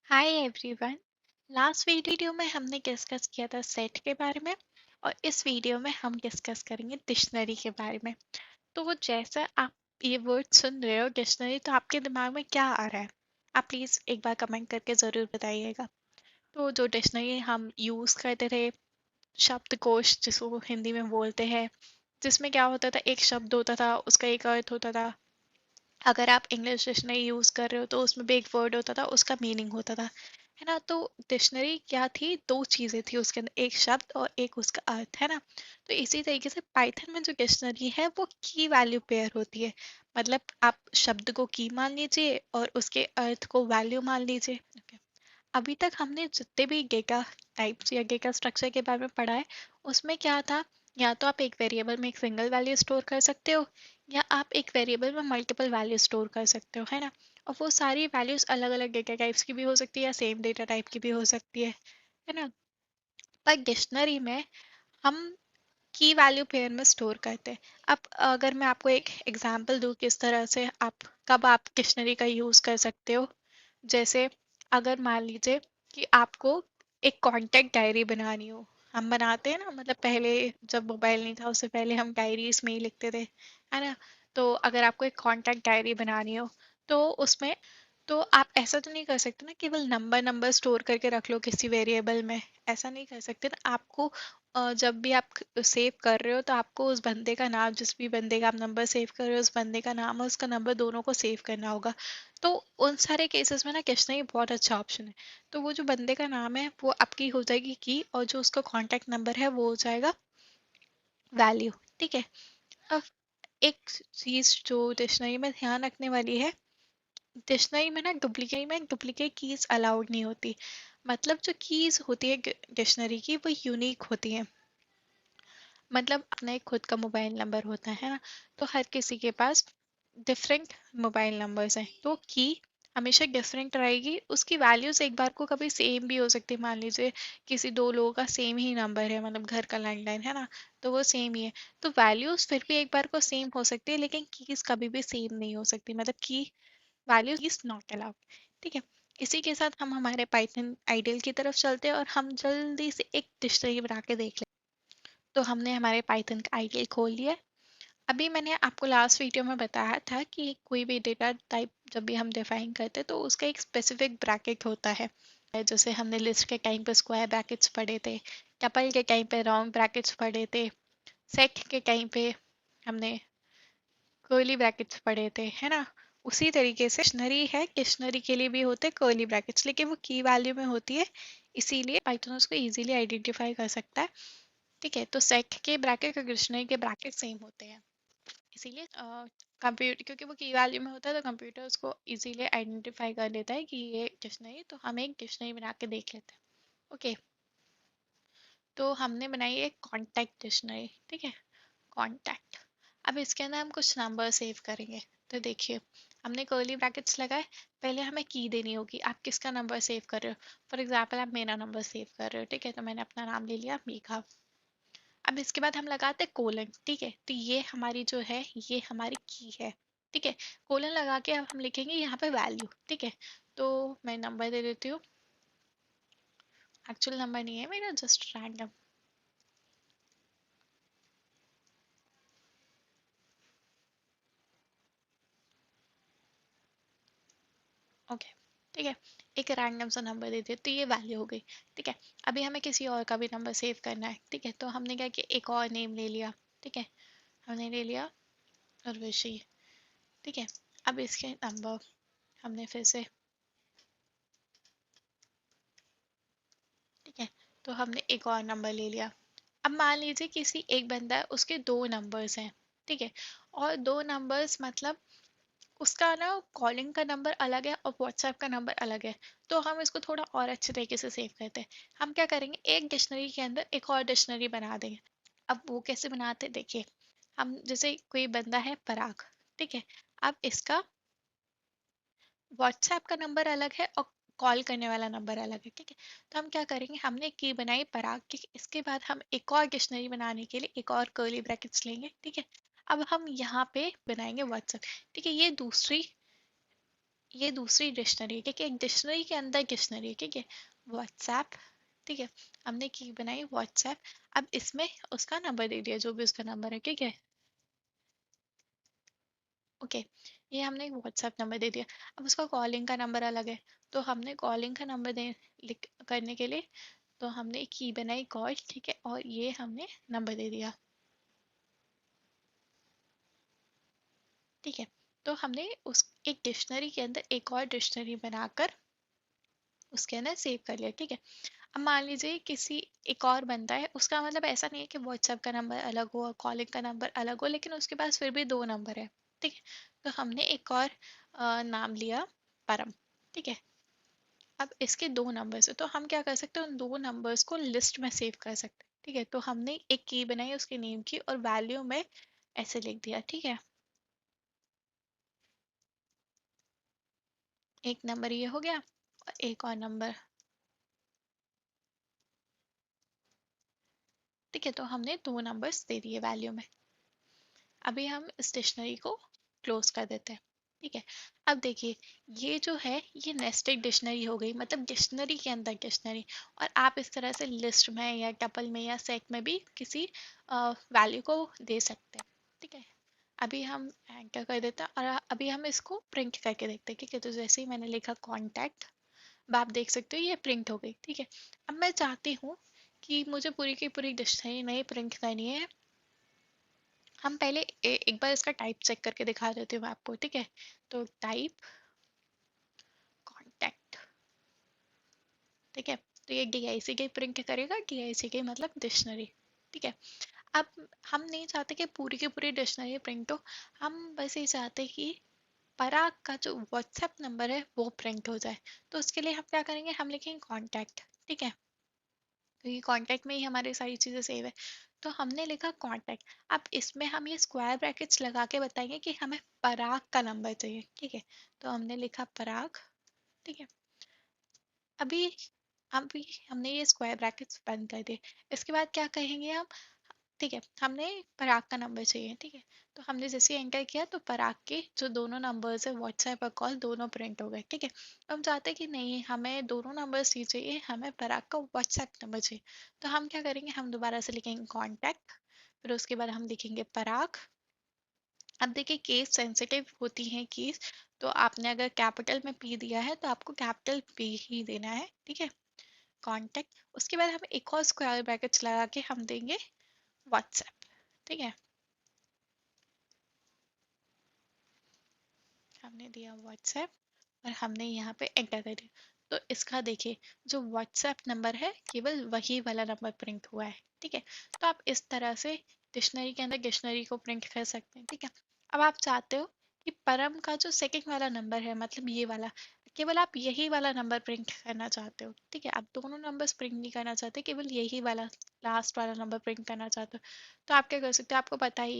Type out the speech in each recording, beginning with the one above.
Hi everyone. Last video में हमने discuss किया था सेट के बारे में और इस वीडियो में हम डिस्कस करेंगे डिक्शनरी के बारे में। तो वो जैसा आप ये वर्ड सुन रहे हो डिक्शनरी, तो आपके दिमाग में क्या आ रहा है? आप प्लीज़ एक बार कमेंट करके ज़रूर बताइएगा। तो जो डिक्शनरी हम यूज़ करते थे, शब्दकोश जिसको हिंदी में बोलते हैं, जिसमें क्या होता था, एक शब्द होता था, उसका एक अर्थ होता था। अगर आप इंग्लिश डिक्शनरी यूज़ कर रहे हो तो उसमें भी एक वर्ड होता था, उसका मीनिंग होता था, है ना। तो डिक्शनरी क्या थी? दो चीज़ें थी उसके अंदर, एक शब्द और एक उसका अर्थ, है ना। तो इसी तरीके से पाइथन में जो डिक्शनरी है वो की वैल्यू पेयर होती है। मतलब आप शब्द को की मान लीजिए और उसके अर्थ को वैल्यू मान लीजिए। ओके। अभी तक हमने जितने भी डेटा टाइप्स या डेटा स्ट्रक्चर के बारे में पढ़ा है, उसमें क्या था? या तो आप एक वेरिएबल में एक सिंगल वैल्यू स्टोर कर सकते हो, या आप एक वेरिएबल में मल्टीपल वैल्यू स्टोर कर सकते हो, है ना। और वो सारी वैल्यूज अलग अलग डेटा टाइप्स की भी हो सकती है या सेम डेटा टाइप की भी हो सकती है ना। पर डिक्शनरी में हम की वैल्यू पेयर में स्टोर करते हैं। अब अगर मैं आपको एक एग्जांपल दूं किस तरह से आप कब आप डिक्शनरी का यूज़ कर सकते हो, जैसे अगर मान लीजिए कि आपको एक कांटेक्ट डायरी बनानी हो। हम बनाते हैं ना, मतलब पहले जब मोबाइल नहीं था उससे पहले हम डायरीज में ही लिखते थे, है ना। तो अगर आपको एक कांटेक्ट डायरी बनानी हो तो उसमें तो आप ऐसा तो नहीं कर सकते ना, केवल नंबर नंबर स्टोर करके रख लो किसी वेरिएबल में। ऐसा नहीं कर सकते ना आपको। जब भी आप सेव कर रहे हो तो आपको उस बंदे का नाम, जिस भी बंदे का आप नंबर सेव कर रहे हो, उस बंदे का नाम और उसका नंबर दोनों को सेव करना होगा। तो उन सारे केसेस में ना डिक्शनरी बहुत अच्छा ऑप्शन है। तो वो जो बंदे का नाम है वो आपकी हो जाएगी की, और जो उसका कॉन्टैक्ट नंबर है वो हो जाएगा वैल्यू। ठीक है। अब एक चीज जो डिक्शनरी में ध्यान रखने वाली है, डिक्शनरी में डुप्लीकेट कीज अलाउड नहीं होती। मतलब जो कीज होती है डिक्शनरी की वो यूनिक होती है। मतलब अपना एक खुद का मोबाइल नंबर होता है ना, तो हर किसी के पास डिफरेंट मोबाइल नंबर्स हैं, तो की हमेशा डिफरेंट रहेगी। उसकी वैल्यूज एक बार को कभी सेम भी हो सकती है। मान लीजिए किसी दो लोगों का सेम ही नंबर है, मतलब घर का लैंडलाइन है ना, तो वो सेम ही है। तो वैल्यूज फिर भी एक बार को सेम हो सकती है, लेकिन कीज कभी भी सेम नहीं हो सकती। मतलब की वैल्यू इज नॉट अलाउड। ठीक है। इसी के साथ हम हमारे पाइथन आइडियल की तरफ चलते हैं और हम जल्दी से एक डिक्शनरी बना के देख लेते हैं। तो हमने हमारे पाइथन का आइडियल खोल लिया है। अभी मैंने आपको लास्ट वीडियो में बताया था कि कोई भी डेटा टाइप जब भी हम डिफाइन करते हैं तो उसका एक स्पेसिफिक ब्रैकेट होता है। जैसे हमने लिस्ट के टाइम पे स्क्वायर ब्रैकेट्स पढ़े थे, टपल के टाइम पे राउंड ब्रैकेट्स पढ़े थे, सेट के टाइम पे हमने कर्ली ब्रैकेट्स पढ़े थे, है ना। उसी तरीके से डिक्शनरी है, डिक्शनरी के लिए भी होते हैं कर्ली ब्रैकेट्स, लेकिन वो की वैल्यू में होती है, इसीलिए पाइथन उसको इजीली आइडेंटिफाई कर सकता है। ठीक है। तो सेट के ब्रैकेट और डिक्शनरी के ब्रैकेट सेम होते हैं, इसीलिए कंप्यूटर, क्योंकि वो की वैल्यू में होता है तो कंप्यूटर उसको इजीली आइडेंटिफाई कर लेता है कि ये डिक्शनरी। तो हम एक डिक्शनरी बना के देख लेते हैं। ओके। तो हमने बनाई एक कॉन्टैक्ट डिक्शनरी। ठीक है। कॉन्टैक्ट। अब इसके अंदर हम कुछ नंबर सेव करेंगे। तो देखिए, हमने कर्ली ब्रैकेट्स लगाए। पहले हमें की देनी होगी, आप किसका नंबर सेव कर रहे हो। फॉर एग्जाम्पल आप मेरा नंबर सेव कर रहे हो, ठीक है, तो मैंने अपना नाम ले लिया मेघा। अब इसके बाद हम लगाते हैं कोलन। ठीक है। तो ये हमारी जो है ये हमारी की है। ठीक है। कोलन लगा के अब हम लिखेंगे यहाँ पे वैल्यू। ठीक है। तो मैं नंबर दे देती हूँ। एक्चुअल नंबर नहीं है मेरा, जस्ट रैंडम। ओके। ठीक है। एक रैंडम सा नंबर दे दिया, तो ये वैल्यू हो गई। ठीक है। अभी हमें किसी और का भी नंबर सेव करना है। ठीक है। तो हमने क्या किया, एक और नेम ले लिया। ठीक है। हमने ले लिया उर्वशी। ठीक है। अब इसके नंबर हमने फिर से, ठीक है, तो हमने एक और नंबर ले लिया। अब मान लीजिए किसी एक बंदा है, उसके दो नंबर्स हैं। ठीक है। और दो नंबर्स मतलब उसका ना कॉलिंग का नंबर अलग है और व्हाट्सएप का नंबर अलग है। तो हम इसको थोड़ा और अच्छे तरीके से सेव करते हैं। हम क्या करेंगे, एक डिक्शनरी के अंदर एक और डिक्शनरी बना देंगे। अब वो कैसे बनाते हैं, देखिए। हम जैसे कोई बंदा है पराग। ठीक है। अब इसका व्हाट्सएप का नंबर अलग है और कॉल करने वाला नंबर अलग है। ठीक है। तो हम क्या करेंगे, हमने एक की बनाई पराग की, इसके बाद हम एक और डिक्शनरी बनाने के लिए एक और कर्ली ब्रैकेट्स लेंगे। ठीक है। अब हम यहाँ पे बनाएंगे व्हाट्सएप। ठीक है। ये दूसरी ये दूसरी डिक्शनरी है, ठीक है, एक डिक्शनरी के अंदर डिक्शनरी, ठीक है। व्हाट्सएप, ठीक है, हमने की बनाई व्हाट्सएप। अब इसमें उसका नंबर दे दिया, जो भी उसका नंबर है, ठीक है, ओके। ये हमने व्हाट्सएप नंबर दे दिया। अब उसका कॉलिंग का नंबर अलग है, तो हमने कॉलिंग का नंबर दे लिख करने के लिए तो हमने एक की बनाई कॉल, ठीक है, और ये हमने नंबर दे दिया, ठीक है। तो हमने उस एक डिक्शनरी के अंदर एक और डिक्शनरी बनाकर उसके अंदर सेव कर लिया, ठीक है। अब मान लीजिए किसी एक और बंदा है, उसका मतलब ऐसा नहीं है कि व्हाट्सएप का नंबर अलग हो और कॉलिंग का नंबर अलग हो, लेकिन उसके पास फिर भी दो नंबर है, ठीक है। तो हमने एक और नाम लिया परम, ठीक है। अब इसके दो नंबर्स है, तो हम क्या कर सकते हैं, उन दो नंबर्स को लिस्ट में सेव कर सकते हैं, ठीक है। तो हमने एक की बनाई उसके नेम की और वैल्यू में ऐसे लिख दिया, ठीक है। एक नंबर ये हो गया और एक और नंबर, ठीक है। तो हमने दो नंबर्स दे दिए वैल्यू में। अभी हम इस डिक्शनरी को क्लोज कर देते हैं, ठीक है। अब देखिए, ये जो है ये नेस्टेड डिक्शनरी हो गई, मतलब डिक्शनरी के अंदर डिक्शनरी। और आप इस तरह से लिस्ट में या टपल में या सेट में भी किसी वैल्यू को दे सकते हैं, ठीक है। अभी हम एंटर कर देते हैं और अभी हम इसको प्रिंट करके देखते हैं, ठीक है। तो जैसे ही मैंने लिखा कॉन्टैक्ट, अब आप देख सकते हो ये प्रिंट हो गई, ठीक है। अब मैं चाहती हूँ कि मुझे पूरी की पूरी डिक्शनरी नहीं प्रिंट करनी है। हम पहले एक बार इसका टाइप चेक करके दिखा देती हूँ मैं आपको, ठीक है। तो टाइप कॉन्टैक्ट, ठीक है। तो ये डीआईसी के प्रिंट करेगा, डीआईसी के मतलब डिक्शनरी, ठीक है। अब हम नहीं चाहते कि पूरी की पूरी डिक्शनरी प्रिंट हो, हम बस ये चाहते कि पराग का जो व्हाट्सएप नंबर है वो प्रिंट हो जाए। तो उसके लिए हम क्या करेंगे, हम लिखेंगे कॉन्टैक्ट, ठीक है, क्योंकि कॉन्टैक्ट में ही हमारी सारी चीज़ें सेव है। तो हमने लिखा कॉन्टैक्ट। अब इसमें हम ये स्क्वायर ब्रैकेट्स लगा के बताएंगे कि हमें पराग का नंबर चाहिए, ठीक है। तो हमने लिखा पराग, ठीक है। अभी अभी हमने ये स्क्वायर ब्रैकेट्स बंद कर दिए। इसके बाद क्या कहेंगे हम, ठीक है, हमने पराग का नंबर चाहिए, ठीक है। तो हमने जैसे एंटर किया तो पराग के जो दोनों नंबर्स है व्हाट्सएप और कॉल दोनों प्रिंट हो गए, ठीक है। तो हम चाहते हैं कि नहीं, हमें दोनों नंबर्स ही चाहिए, हमें पराग का व्हाट्सएप नंबर चाहिए। तो हम क्या करेंगे, हम दोबारा से लिखेंगे कॉन्टैक्ट, फिर उसके बाद हम लिखेंगे पराग। अब देखिए केस सेंसिटिव होती हैं कीज, तो आपने अगर कैपिटल में पी दिया है तो आपको कैपिटल पी ही देना है, ठीक है। कॉन्टैक्ट, उसके बाद हम एक और स्क्वायर ब्रैकेट्स लगा के हम देंगे व्हाट्सएप, ठीक है। हमने दिया व्हाट्सएप और हमने यहाँ पे एंटर कर दिया। तो इसका देखिए, जो व्हाट्सएप नंबर है केवल वही वाला नंबर प्रिंट हुआ है, ठीक है। तो आप इस तरह से डिक्शनरी के अंदर डिक्शनरी को प्रिंट कर सकते हैं, ठीक है। अब आप चाहते हो कि परम का जो सेकंड वाला नंबर है, मतलब ये वाला, केवल आप यही वाला नंबर प्रिंट करना चाहते हो, ठीक है। आप दोनों नंबर्स प्रिंट नहीं करना चाहते, केवल यही वाला लास्ट वाला नंबर प्रिंट करना चाहते हो। तो आप क्या कर सकते हो, आपको पता है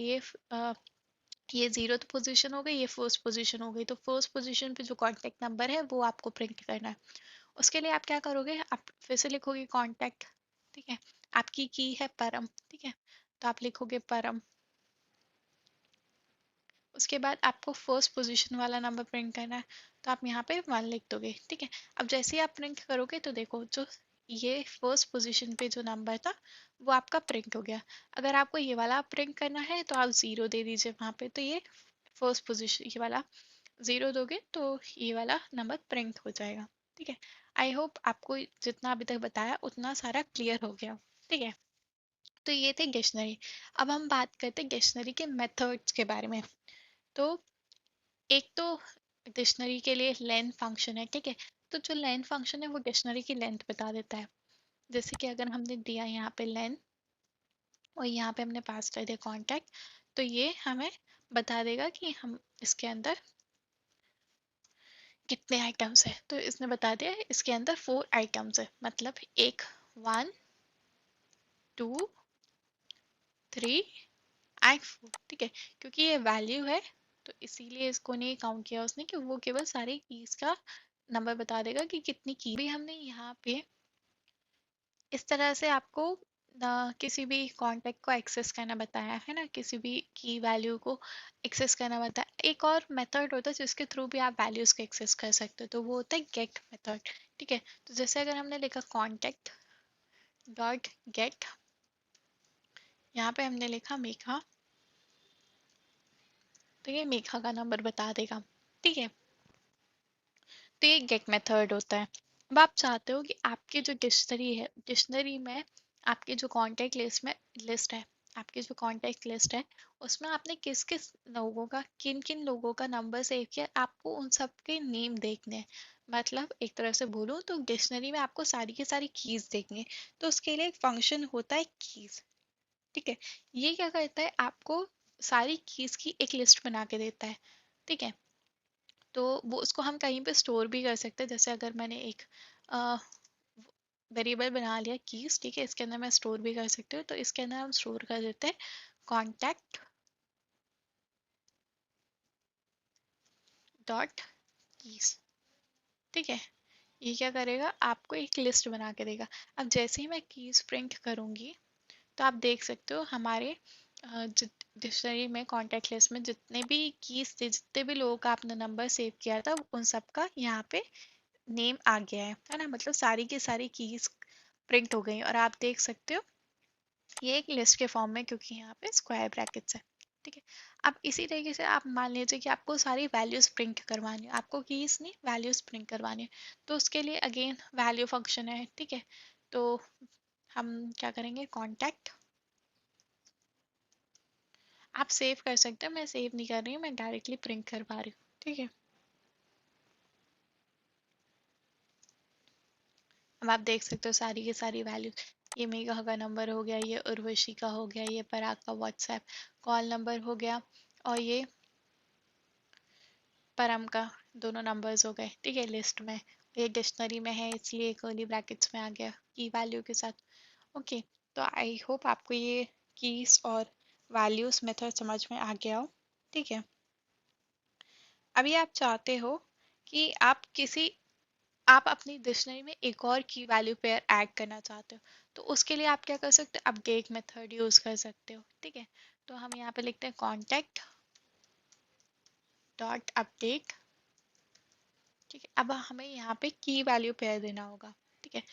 ये जीरोथ पोजीशन हो गई, ये फर्स्ट पोजीशन हो गई। तो फर्स्ट पोजीशन पे जो कांटेक्ट नंबर है वो आपको प्रिंट करना है। उसके लिए आप क्या करोगे, आप फिर से लिखोगे कांटेक्ट, ठीक है। आपकी की है परम, ठीक है, तो आप लिखोगे परम। उसके बाद आपको फर्स्ट पोजीशन वाला नंबर प्रिंट करना है, तो आप यहाँ पे 1 लिख दोगे, ठीक है। अब जैसे ही आप प्रिंट करोगे तो देखो, जो ये फर्स्ट पोजीशन पे जो नंबर था वो आपका प्रिंट हो गया। अगर आपको ये वाला प्रिंट करना है तो आप 0 दे दीजिए वहाँ पे, तो ये फर्स्ट पोजीशन ये वाला 0 दोगे तो ये वाला नंबर प्रिंट हो जाएगा, ठीक है। आई होप आपको जितना अभी तक बताया उतना सारा क्लियर हो गया, ठीक है। तो ये थे डिक्शनरी। अब हम बात करते हैं डिक्शनरी के मेथड्स के बारे में। तो एक तो डिक्शनरी के लिए लेंथ फंक्शन है, ठीक है। तो जो लेंथ फंक्शन है वो डिक्शनरी की लेंथ बता देता है। जैसे कि अगर हमने दिया यहाँ पे लेंथ और यहाँ पे हमने पास कर दिया कॉन्टैक्ट, तो ये हमें बता देगा कि हम इसके अंदर कितने आइटम्स है। तो इसने बता दिया इसके अंदर 4 आइटम्स है, मतलब एक 1 2 3 एंड 4, ठीक है। क्योंकि ये वैल्यू है तो इसीलिए इसको नहीं काउंट किया उसने, कि वो केवल सारी कीज का नंबर बता देगा कि कितनी की भी। हमने यहाँ पे इस तरह से आपको किसी भी कॉन्टैक्ट को एक्सेस करना बताया है ना, किसी भी की वैल्यू को एक्सेस करना बताया। एक और मेथड होता है जिसके थ्रू भी आप वैल्यूज को एक्सेस कर सकते हो, तो वो होता है गेट मेथड। ठीक है, तो जैसे अगर हमने लिखा कॉन्टैक्ट डॉट गेट, यहाँ पे हमने लिखा मेघा, तो ये मेघा का नंबर बता देगा। ठीक है, तो ये गेट मेथड होता है। अब आप चाहते हो कि आपकी जो डिक्शनरी है, डिक्शनरी में आपकी जो कॉन्टैक्ट लिस्ट है, आपकी जो कॉन्टैक्ट लिस्ट है उसमें आपने किस किस लोगों का, किन किन लोगों का नंबर सेव किया, आपको उन सब के नेम देखने हैं। मतलब एक तरह से बोलूँ तो डिक्शनरी में आपको सारी की सारी कीज देखनी है, तो उसके लिए एक फंक्शन होता है कीज। ठीक है, ये क्या करता है, आपको सारी कीज की एक लिस्ट बना के देता है। ठीक है, तो वो उसको हम कहीं पे स्टोर भी कर सकते हैं। जैसे अगर मैंने एक वेरिएबल बना लिया कीज, ठीक है, इसके अंदर मैं स्टोर भी कर सकती हूँ, तो इसके अंदर हम स्टोर कर देते हैं कॉन्टैक्ट डॉट कीज। ठीक है, ये क्या करेगा, आपको एक लिस्ट बना के देगा। अब जैसे ही मैं कीज प्रिंट करूंगी तो आप देख सकते हो हमारे डिक्शनरी में कॉन्टैक्ट लिस्ट में जितने भी कीज थे, जितने भी लोगों का आपने नंबर सेव किया था, उन सब का यहाँ पे नेम आ गया है ना। मतलब सारी की सारी कीज प्रिंट हो गई और आप देख सकते हो ये एक लिस्ट के फॉर्म में, क्योंकि यहाँ पे स्क्वायर ब्रैकेट्स है। ठीक है, अब इसी तरीके से आप मान लीजिए कि आपको सारी वैल्यूज प्रिंट करवानी है, आपको कीज नहीं वैल्यूज प्रिंट करवानी है, तो उसके लिए अगेन वैल्यू फंक्शन है। ठीक है, तो हम क्या करेंगे, कॉन्टैक्ट, आप सेव कर सकते हो, मैं सेव नहीं कर रही हूँ, मैं डायरेक्टली प्रिंट करवा रही हूँ। ठीक है, अब आप देख सकते हो सारी की सारी वैल्यू, ये मेघा का नंबर हो गया, ये उर्वशी का हो गया, ये पराग का व्हाट्सएप कॉल नंबर हो गया, और ये परम का, दोनों नंबर्स हो गए। ठीक है, लिस्ट में, ये डिक्शनरी में है इसलिए कर्ली ब्रैकेट्स में आ गया की वैल्यू के साथ। ओके, तो आई होप आपको ये कीज और वैल्यूज मेथड समझ में आ गया हो। ठीक है, अभी आप चाहते हो कि आप अपनी डिक्शनरी में एक और की वैल्यू पेयर ऐड करना चाहते हो, तो उसके लिए आप क्या कर सकते हो, अपडेट मेथड यूज कर सकते हो। ठीक है, तो हम यहाँ पे लिखते हैं कॉन्टैक्ट डॉट अपडेट। ठीक है, अब हमें यहाँ पे की वैल्यू पेयर देना होगा। ठीक है,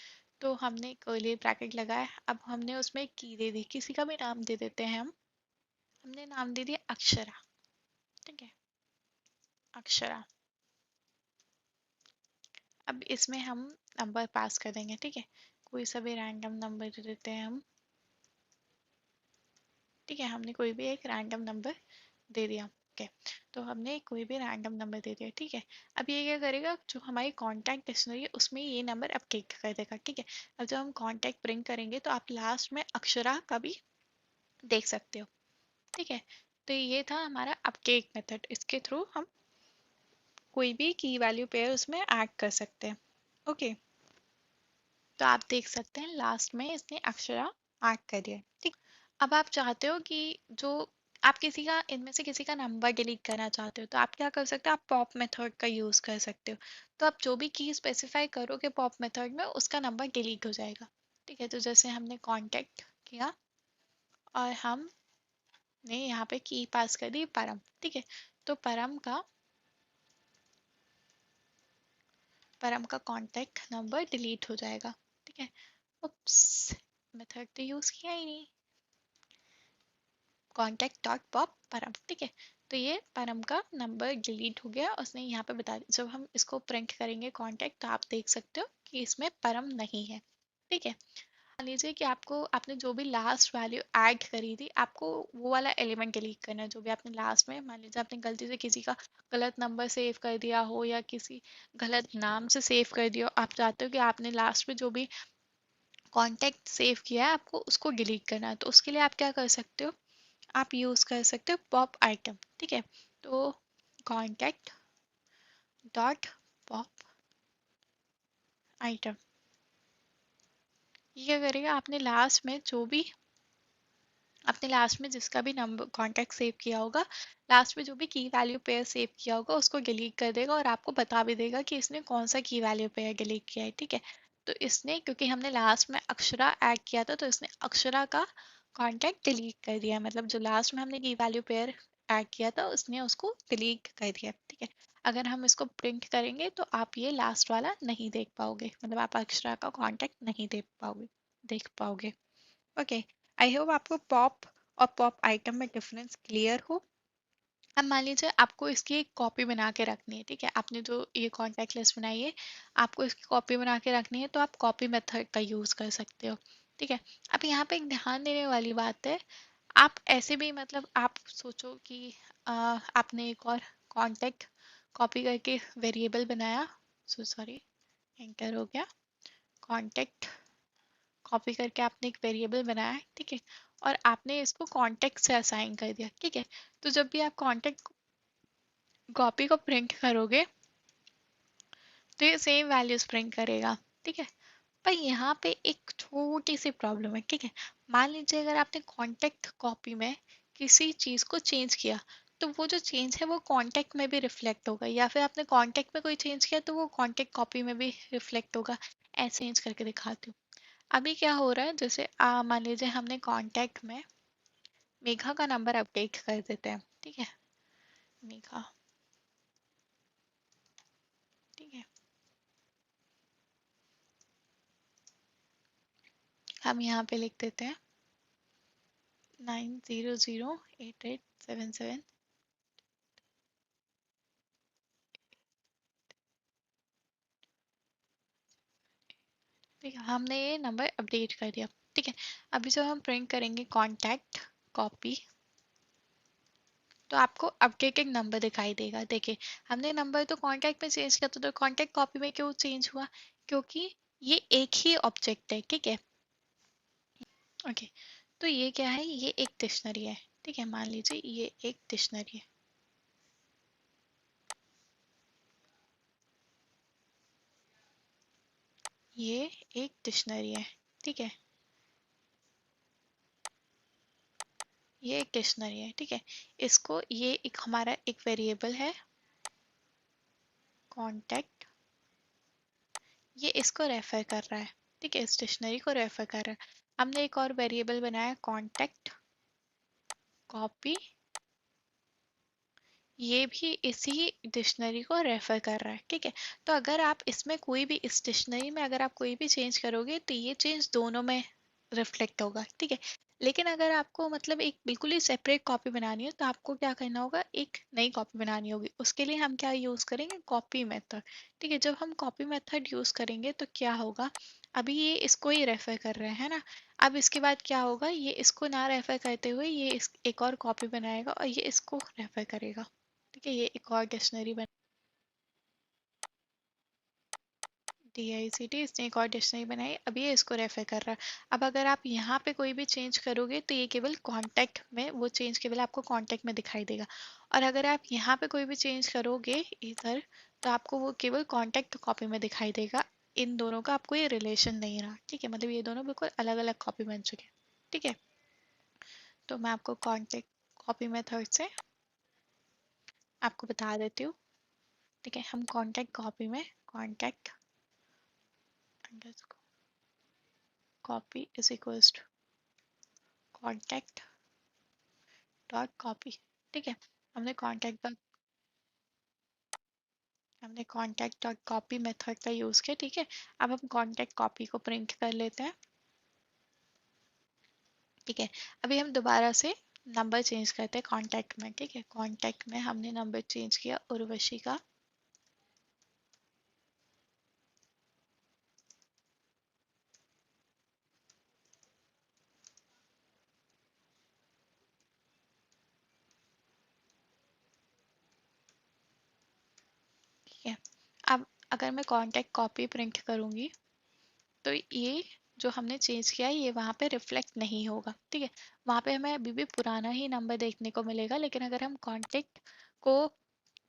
तो हमने कर्ली ब्रैकेट लगाया, अब हमने उसमें एक की दे दी, किसी का भी नाम दे देते हैं हम, हमने नाम दे दिया अक्षरा। ठीक है, अक्षरा, अब इसमें हम नंबर पास कर देंगे। ठीक है, कोई सा भी रैंडम नंबर दे देते हैं हम। ठीक है, हमने कोई भी एक रैंडम नंबर दे दिया। ओके, तो हमने कोई भी रैंडम नंबर दे दिया। ठीक है, अब ये क्या करेगा, जो हमारी कॉन्टैक्ट डिक्शनरी है उसमें ये नंबर अपडेट कर देगा। ठीक है, अब जब हम कॉन्टैक्ट प्रिंट करेंगे तो आप लास्ट में अक्षरा का भी देख सकते हो। ठीक है, तो ये था हमारा अपडेट मेथड, इसके थ्रू हम कोई भी की वैल्यू पेयर उसमें ऐड कर सकते हैं। ओके, तो आप देख सकते हैं लास्ट में इसने अक्षरा ऐड कर दिया। ठीक, अब आप चाहते हो कि जो आप किसी का, इनमें से किसी का नंबर डिलीट करना चाहते हो, तो आप क्या कर सकते हो, आप पॉप मेथड का यूज कर सकते हो। तो आप जो भी की स्पेसिफाई करोगे पॉप मेथड में, उसका नंबर डिलीट हो जाएगा। ठीक है, तो जैसे हमने कांटेक्ट किया और हमने यहाँ पे की पास कर दी परम। ठीक है, तो परम का कांटेक्ट नंबर डिलीट हो जाएगा। ठीक है, उप्स, मेथड तो यूज किया ही नहीं, कॉन्टैक्ट डॉट पॉप परम। ठीक है, तो ये परम का नंबर डिलीट हो गया, उसने यहाँ पे बता दिया। जब हम इसको प्रिंट करेंगे कॉन्टैक्ट, तो आप देख सकते हो कि इसमें परम नहीं है। ठीक है, मान लीजिए कि आपको, आपने जो भी लास्ट वैल्यू ऐड करी थी, आपको वो वाला एलिमेंट डिलीट करना है, जो भी आपने लास्ट में, मान लीजिए आपने गलती से किसी का गलत नंबर सेव कर दिया हो या किसी गलत नाम से सेव कर दिया हो, आप चाहते हो कि आपने लास्ट में जो भी कॉन्टैक्ट सेव किया है आपको उसको डिलीट करना है, तो उसके लिए आप क्या कर सकते हो, आप यूज कर सकते हो पॉप आइटम। ठीक है, तो कॉन्टैक्ट डॉट पॉप आइटम, ये क्या करेगा, आपने लास्ट में जिसका भी नंबर कॉन्टैक्ट सेव किया होगा, लास्ट में जो भी की वैल्यू पेयर सेव किया होगा उसको डिलीट कर देगा और आपको बता भी देगा कि इसने कौन सा की वैल्यू पेयर डिलीट किया है। ठीक है, तो इसने, क्योंकि हमने लास्ट में अक्षरा ऐड किया था, तो इसने अक्षरा का कॉन्टैक्ट डिलीट कर दिया, मतलब जो लास्ट में हमने की वैल्यू पेयर ऐड किया था उसने उसको डिलीट कर दिया। ठीक है, अगर हम इसको प्रिंट करेंगे तो आप ये लास्ट वाला नहीं देख पाओगे, मतलब आप अक्षरा का कॉन्टैक्ट नहीं देख पाओगे। ओके, आई होप आपको पॉप और पॉप आइटम में डिफरेंस क्लियर हो। अब मान लीजिए आपको इसकी एक कॉपी बना के रखनी है। ठीक है, आपने जो ये कॉन्टैक्ट लिस्ट बनाई है, आपको इसकी कॉपी बना के रखनी है, तो आप कॉपी मेथड का यूज़ कर सकते हो। ठीक है, अब यहाँ पे एक ध्यान देने वाली बात है, आप ऐसे भी, मतलब आप सोचो कि आपने एक और कॉन्टैक्ट कॉपी करके वेरिएबल बनाया, सॉरी, एंटर हो गया, कॉन्टैक्ट कॉपी करके आपने एक वेरिएबल बनाया है। ठीक है, और आपने इसको कॉन्टेक्ट से असाइन कर दिया। ठीक है, तो जब भी आप कॉन्टेक्ट कॉपी को प्रिंट करोगे तो ये सेम वैल्यूज प्रिंट करेगा। ठीक है, पर यहाँ पे एक छोटी सी प्रॉब्लम है। ठीक है, मान लीजिए अगर आपने कॉन्टेक्ट कॉपी में किसी चीज़ को चेंज किया, तो वो जो चेंज है वो कॉन्टेक्ट में भी रिफ्लेक्ट होगा, या फिर आपने कॉन्टेक्ट में कोई चेंज किया तो वो कॉन्टेक्ट कॉपी में भी रिफ्लेक्ट होगा। ऐसे चेंज करके दिखाती हूँ। अभी क्या हो रहा है, जैसे मान लीजिए हमने कॉन्टैक्ट में मेघा का नंबर अपडेट कर देते हैं। ठीक है, मेघा, ठीक है, हम यहाँ पे लिख देते हैं 900887 ठीक है, हमने ये नंबर अपडेट कर दिया। ठीक है, अभी जब हम प्रिंट करेंगे कॉन्टैक्ट कॉपी, तो आपको अपडेटेड नंबर दिखाई देगा। देखिए, हमने नंबर तो कॉन्टैक्ट में चेंज किया था, तो कॉन्टैक्ट कॉपी में क्यों चेंज हुआ? क्योंकि ये एक ही ऑब्जेक्ट है। ठीक है, ओके, तो ये क्या है, ये एक डिक्शनरी है। ठीक है, मान लीजिए ये एक डिक्शनरी है। ये एक डिक्शनरी है। ठीक है, ये एक डिक्शनरी है। ठीक है, इसको, ये एक हमारा एक वेरिएबल है कॉन्टेक्ट, ये इसको रेफर कर रहा है। ठीक है, इस डिक्शनरी को रेफर कर रहा है। हमने एक और वेरिएबल बनाया कॉन्टेक्ट कॉपी, ये भी इसी डिक्शनरी को रेफर कर रहा है। ठीक है, तो अगर आप इसमें कोई भी, इस डिक्शनरी में अगर आप कोई भी चेंज करोगे तो ये चेंज दोनों में रिफ्लेक्ट होगा। ठीक है, लेकिन अगर आपको मतलब एक बिल्कुल ही सेपरेट कॉपी बनानी है, तो आपको क्या करना होगा, एक नई कॉपी बनानी होगी। उसके लिए हम क्या यूज़ करेंगे, कॉपी मेथड। ठीक है, जब हम कॉपी मेथड यूज़ करेंगे तो क्या होगा, अभी ये इसको ही रेफर कर रहे हैं ना, अब इसके बाद क्या होगा, ये इसको ना रेफर करते हुए ये एक और कॉपी बनाएगा और ये इसको रेफर करेगा। ठीक है, ये एक और डिक्शनरी बन, DICT, इसने एक और डिक्शनरी बनाई, अब ये इसको रेफर कर रहा है। अब अगर आप यहाँ पे कोई भी चेंज करोगे तो ये केवल कांटेक्ट में, वो चेंज केवल आपको कांटेक्ट में दिखाई देगा। और अगर आप यहाँ पे कोई भी चेंज करोगे इधर, तो आपको वो केवल कांटेक्ट कॉपी में दिखाई देगा। इन दोनों का आपको ये रिलेशन नहीं रहा। ठीक है, मतलब ये दोनों बिल्कुल अलग अलग कॉपी बन चुके हैं। ठीक है, तो मैं आपको कॉन्टेक्ट कॉपी मेथड से आपको बता देती हूँ। ठीक है, हम कॉन्टेक्ट कॉपी में contact underscore copy is equals to contact dot copy. ठीक है, हमने कॉन्टेक्ट डॉट कॉपी मेथड का यूज़ किया। ठीक है, अब हम कॉन्टेक्ट कॉपी को प्रिंट कर लेते हैं। ठीक है, अभी हम दोबारा से नंबर चेंज करते हैं कॉन्टेक्ट में। ठीक है, कॉन्टेक्ट में हमने नंबर चेंज किया उर्वशी का। ठीक है, अब अगर मैं कॉन्टेक्ट कॉपी प्रिंट करूँगी तो ये जो हमने चेंज किया है ये वहाँ पे रिफ्लेक्ट नहीं होगा। ठीक है, वहाँ पे हमें अभी भी पुराना ही नंबर देखने को मिलेगा, लेकिन अगर हम कॉन्टेक्ट को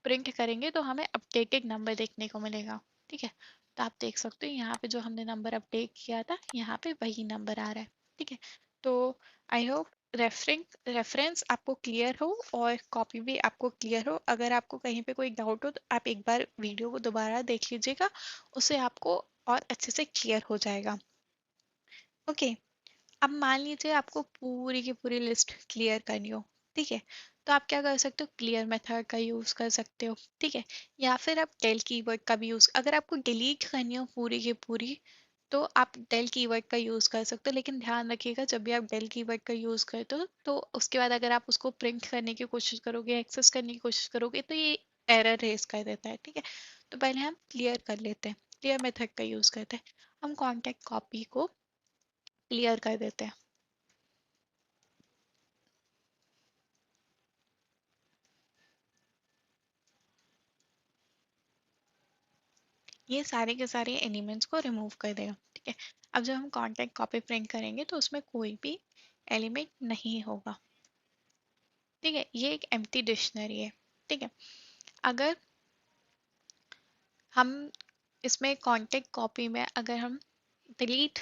प्रिंट करेंगे तो हमें अपडेटेड नंबर देखने को मिलेगा। ठीक है, तो आप देख सकते हो यहाँ पे जो हमने नंबर अपडेट किया था यहाँ पे वही नंबर आ रहा है। ठीक है, तो आई होप रेफरेंस आपको क्लियर हो और कॉपी भी आपको क्लियर हो। अगर आपको कहीं पे कोई डाउट हो तो आप एक बार वीडियो को दोबारा देख लीजिएगा, उससे आपको और अच्छे से क्लियर हो जाएगा। ओके, अब मान लीजिए आपको पूरी की पूरी लिस्ट क्लियर करनी हो, ठीक है, तो आप क्या कर सकते हो, क्लियर मेथड का यूज़ कर सकते हो, ठीक है, या फिर आप डेल कीवर्ड का भी यूज़, अगर आपको डिलीट करनी हो पूरी की पूरी तो आप डेल कीवर्ड का यूज़ कर सकते हो। लेकिन ध्यान रखिएगा जब भी आप डेल कीवर्ड का यूज़ करते हो तो उसके बाद अगर आप उसको प्रिंट करने की कोशिश करोगे, एक्सेस करने की कोशिश करोगे तो ये एरर रेज कर देता है, ठीक है। तो पहले हम क्लियर कर लेते हैं, क्लियर मेथड का यूज़ करते हैं। हम कॉन्टैक्ट कॉपी को क्लियर कर देते हैं। ये सारे के सारे एलिमेंट्स को रिमूव कर देगा, ठीक है। अब जब हम कॉन्टैक्ट कॉपी प्रिंट करेंगे तो उसमें कोई भी एलिमेंट नहीं होगा, ठीक है। ये एक एम्प्टी डिक्शनरी है, ठीक है। अगर हम इसमें कॉन्टैक्ट कॉपी में अगर हम डिलीट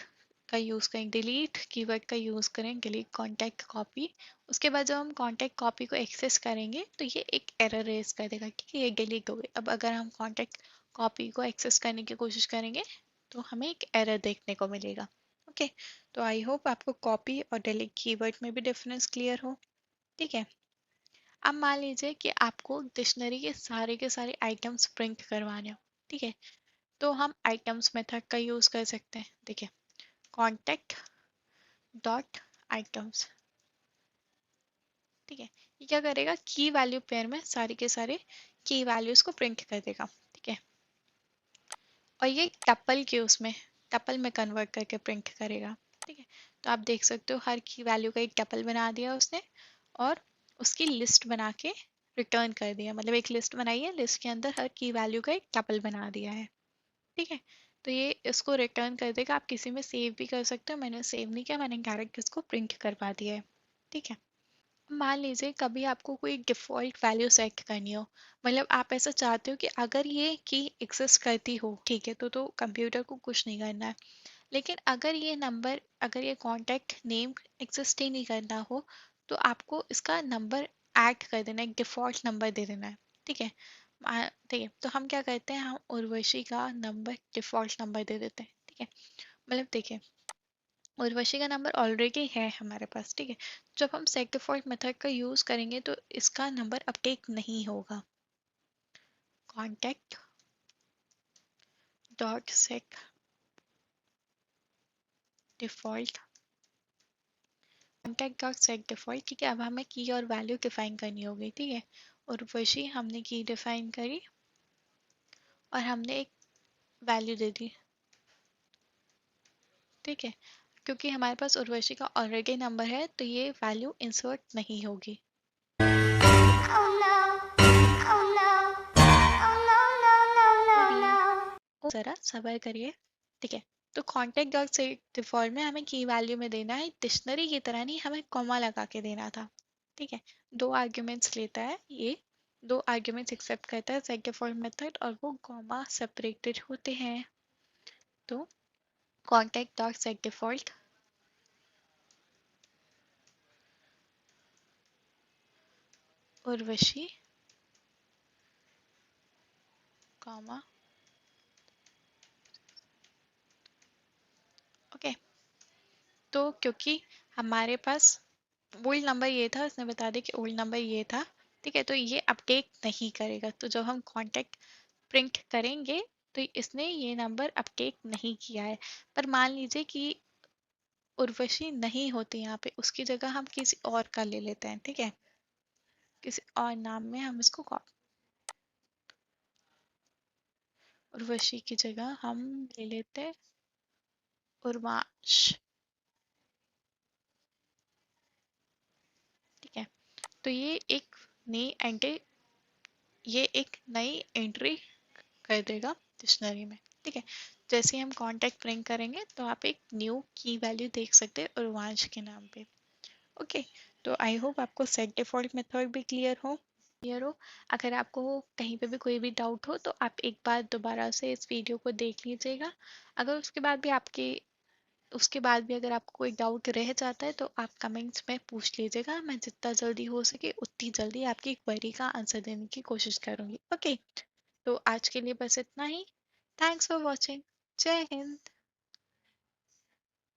का यूज़ करें, डिलीट कीवर्ड का यूज़ करें, डिलीट कॉन्टैक्ट कॉपी, उसके बाद जब हम कॉन्टैक्ट कॉपी को एक्सेस करेंगे तो ये एक एरर रेज कर देगा, ठीक है, ये डिलीट हो गई। अब अगर हम कॉन्टैक्ट कॉपी को एक्सेस करने की कोशिश करेंगे तो हमें एक एरर देखने को मिलेगा। ओके, तो आई होप आपको कॉपी और डिलीट कीवर्ड में भी डिफरेंस क्लियर हो, ठीक है। अब मान लीजिए कि आपको डिक्शनरी के सारे आइटम्स प्रिंट करवाने हो, ठीक है, तो हम आइटम्स मेथड का यूज़ कर सकते हैं। देखिए, कॉन्टैक्ट डॉट आइटम्स, ठीक है, ये क्या करेगा, की वैल्यू पेयर में सारे के सारे की वैल्यूज को प्रिंट कर देगा, ठीक है। और ये टपल के उसमें टपल में कन्वर्ट करके प्रिंट करेगा, ठीक है। तो आप देख सकते हो हर की वैल्यू का एक टपल बना दिया उसने और उसकी लिस्ट बना के रिटर्न कर दिया, मतलब एक लिस्ट बनाई है, लिस्ट के अंदर हर की वैल्यू का एक टपल बना दिया है, ठीक है। तो ये इसको रिटर्न कर देगा। आप किसी में सेव भी कर सकते हो, मैंने सेव नहीं किया, मैंने डायरेक्ट इसको प्रिंट करवा दिया है, ठीक है। मान लीजिए कभी आपको कोई डिफ़ॉल्ट वैल्यू सेट करनी हो, मतलब आप ऐसा चाहते हो कि अगर ये की एग्जिस्ट करती हो, ठीक है, तो कंप्यूटर को कुछ नहीं करना है। लेकिन अगर ये नंबर, अगर ये कॉन्टैक्ट नेम एग्जिस्ट ही नहीं करना हो तो आपको इसका नंबर ऐड कर देना है, एक डिफ़ॉल्ट नंबर दे देना है, ठीक है। ठीक है, तो हम क्या करते हैं, हम उर्वशी का नंबर डिफ़ॉल्ट नंबर दे देते हैं, ठीक है। मतलब देखिए, उर्वशी का नंबर ऑलरेडी है हमारे पास, ठीक है। जब हम सेट डिफॉल्ट मेथड का यूज करेंगे तो इसका नंबर अपडेट नहीं होगा। Contact dot set default, contact dot set default, ठीक है। अब हमें की और वैल्यू डिफाइन करनी होगी, ठीक है। उर्वशी हमने की डिफाइन करी और हमने एक वैल्यू दे दी, ठीक है। क्योंकि हमारे पास उर्वशी का ऑलरेडी नंबर है तो ये वैल्यू इंसर्ट नहीं होगी। Oh no. Oh no. Oh no, no, no, no, no. जरा सबर करिए, ठीक है। तो कॉन्टैक्ट डॉट सेट डिफॉल्ट में हमें की वैल्यू में देना है, डिक्शनरी की तरह नहीं, हमें कॉमा लगा के देना था, ठीक है। दो आर्ग्यूमेंट्स लेता है ये, दो आर्ग्यूमेंट्स एक्सेप्ट करता है सेट डिफॉल्ट मेथड और वो कॉमा सेपरेटेड होते हैं। तो contact dot set default Urvashi comma, okay. तो क्योंकि हमारे पास ओल्ड नंबर ये था, इसने बता दिया कि ओल्ड नंबर ये था, ठीक है, तो ये अपडेट नहीं करेगा। तो जब हम कॉन्टैक्ट प्रिंट करेंगे तो इसने ये नंबर अपडेट नहीं किया है। पर मान लीजिए कि उर्वशी नहीं होती यहाँ पे, उसकी जगह हम किसी और का ले लेते हैं, ठीक है, किसी और नाम में हम इसको उर्वशी की जगह हम ले लेते हैं उर्वाश, ठीक है। तो ये एक नई एंट्री कर देगा डिक्शनरी में, ठीक है। जैसे ही हम कॉन्टैक्ट प्रिंट करेंगे तो आप एक न्यू की वैल्यू देख सकते हैं उर्वांश के नाम पे, ओके। तो आई होप आपको सेट डिफॉल्ट मेथड भी क्लियर हो। अगर आपको कहीं पे भी कोई भी डाउट हो तो आप एक बार दोबारा से इस वीडियो को देख लीजिएगा। अगर उसके बाद भी अगर आपको कोई डाउट रह जाता है तो आप कमेंट्स में पूछ लीजिएगा, मैं जितना जल्दी हो सके उतनी जल्दी आपकी क्वेरी का आंसर देने की कोशिश करूंगी, ओके। तो आज के लिए बस इतना ही। Thanks for watching. जय हिंद।